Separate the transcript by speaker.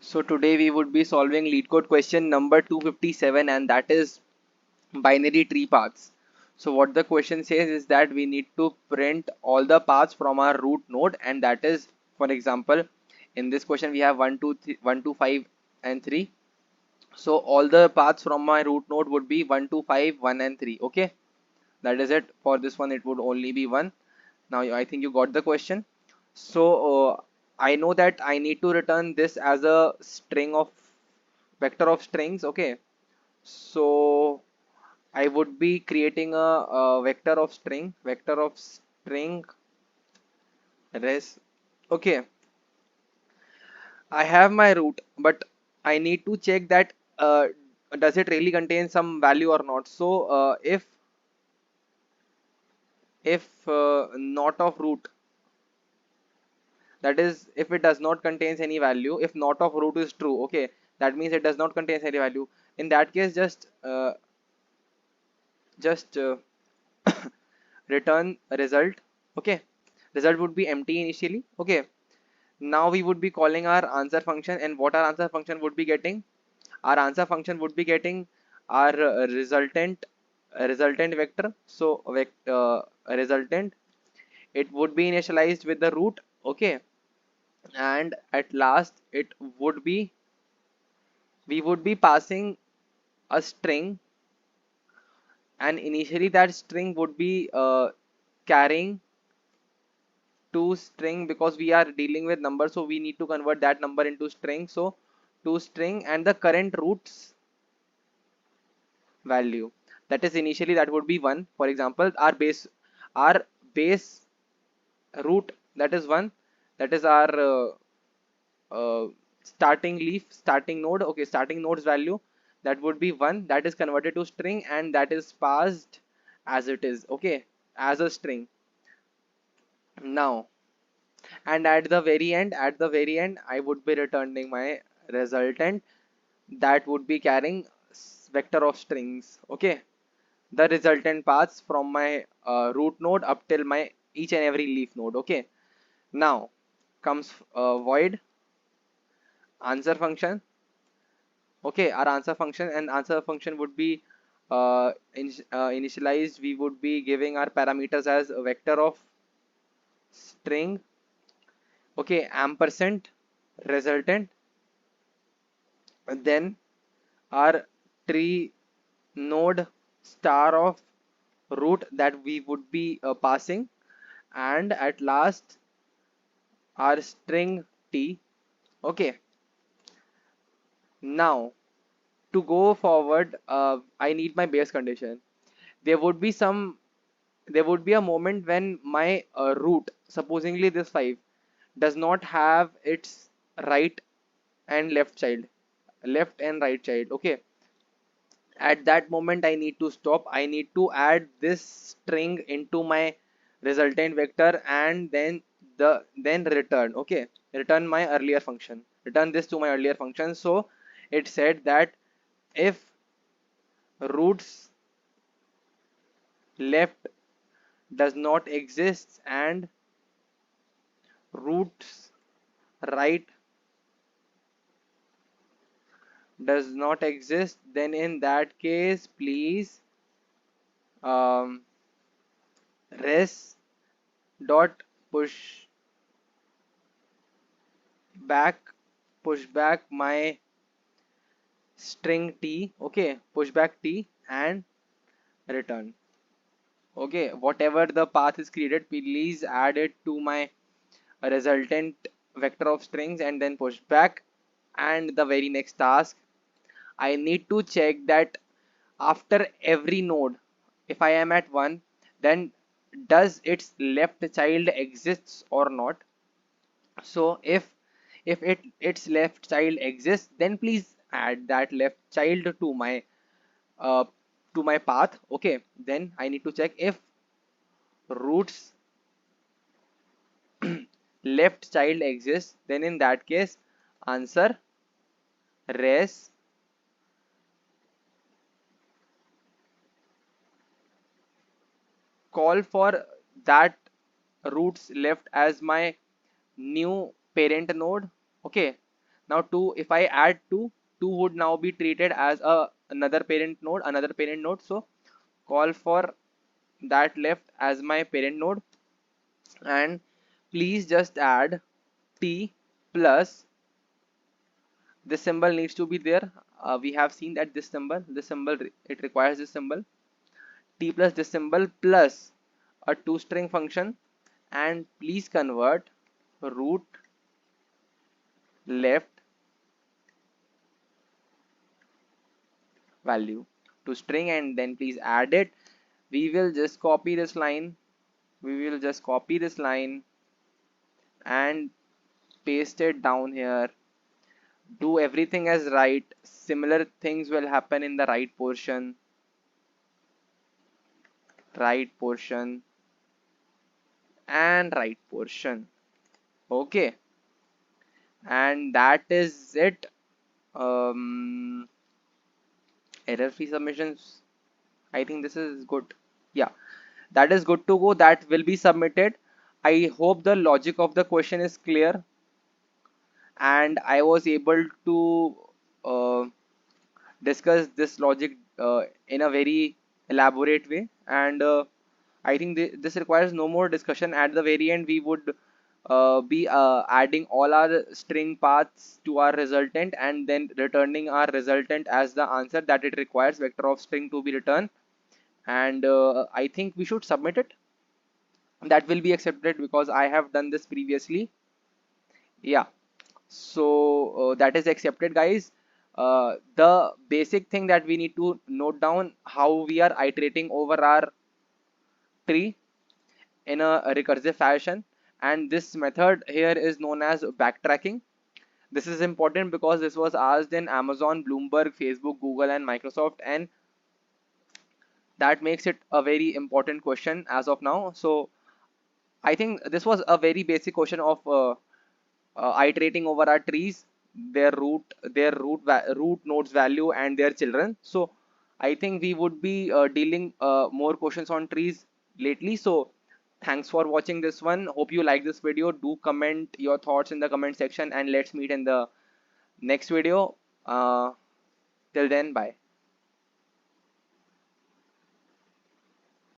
Speaker 1: So today we would be solving LeetCode question number 257, and that is binary tree paths. So what the question says is that we need to print all the paths from our root node, and that is, for example, in this question we have 1 2 3 1 2 5 and 3. So all the paths from my root node would be 1 2 5 1 and 3. Okay, that is it. For this one it would only be 1. Now I think you got the question. So I know that I need to return this as a string of vector of strings. Okay, so I would be creating a vector of string res. Okay, I have my root, but I need to check that does it really contain some value or not. So if not of root, that is if it does not contains any value, if not of root is true, okay, that means it does not contain any value. In that case, just return a result. Okay, result would be empty initially. Okay, now we would be calling our answer function, and what our answer function would be getting, our answer function would be getting our resultant vector. So resultant, it would be initialized with the root. Okay, and at last it would be, we would be passing a string, and initially that string would be carrying to string, because we are dealing with numbers, so we need to convert that number into string. So to string and the current roots value, that is initially that would be 1. For example, our base root, that is 1, that is our starting leaf, starting node. Okay, starting node's value, that would be 1, that is converted to string and that is passed as it is. Okay, as a string. Now, and at the very end I would be returning my resultant, that would be carrying vector of strings. Okay, the resultant paths from my root node up till my each and every leaf node. Okay, now comes void answer function. Okay, our answer function, and answer function would be initialized, we would be giving our parameters as a vector of string. Okay, ampersand resultant, and then our tree node star of root that we would be passing, and at last our string t. Okay, now to go forward, I need my base condition. There would be some, there would be a moment when my root, supposingly this 5, does not have its right and left and right child. Okay, at that moment I need to stop, I need to add this string into my resultant vector, and then return. Okay, return my earlier function, return this to my earlier function. So it said that if roots left does not exist and roots right does not exist, then in that case please um, res dot back push back my string t. Okay, push back t and return. Okay, whatever the path is created, please add it to my resultant vector of strings and then push back. And the very next task, I need to check that after every node, if I am at 1, then does its left child exists or not. So if its left child exists, then please add that left child uh, to my path. Okay, then I need to check if roots left child exists, then in that case answer res call for that roots left as my new parent node. Okay, Now 2, if I add 2, 2 would now be treated as another parent node. So call for that left as my parent node, and please just add t plus this symbol needs to be there. We have seen that this symbol, it requires this symbol, t plus this symbol plus a toString function, and please convert root left value to string, and then please add it. We will just copy this line. And paste it down here. Do everything as right. Similar things will happen in the right portion. And right portion. Okay, and that is it. Error free submissions, I think this is good. Yeah, that is good to go. That will be submitted. I hope the logic of the question is clear and I was able to uh, discuss this logic in a very elaborate way, and I think this requires no more discussion. At the very end, we would be adding all our string paths to our resultant and then returning our resultant as the answer that it requires vector of string to be returned. And I think we should submit it. That will be accepted because I have done this previously. Yeah, so that is accepted, guys. The basic thing that we need to note down, how we are iterating over our tree in a recursive fashion, and this method here is known as backtracking. This is important because this was asked in Amazon, Bloomberg, Facebook, Google, and Microsoft, and that makes it a very important question as of now. So I think this was a very basic question of iterating over our trees, their root nodes value and their children. So I think we would be dealing more questions on trees lately. So thanks for watching this one. Hope you like this video. Do comment your thoughts in the comment section, and let's meet in the next video. Till then, bye.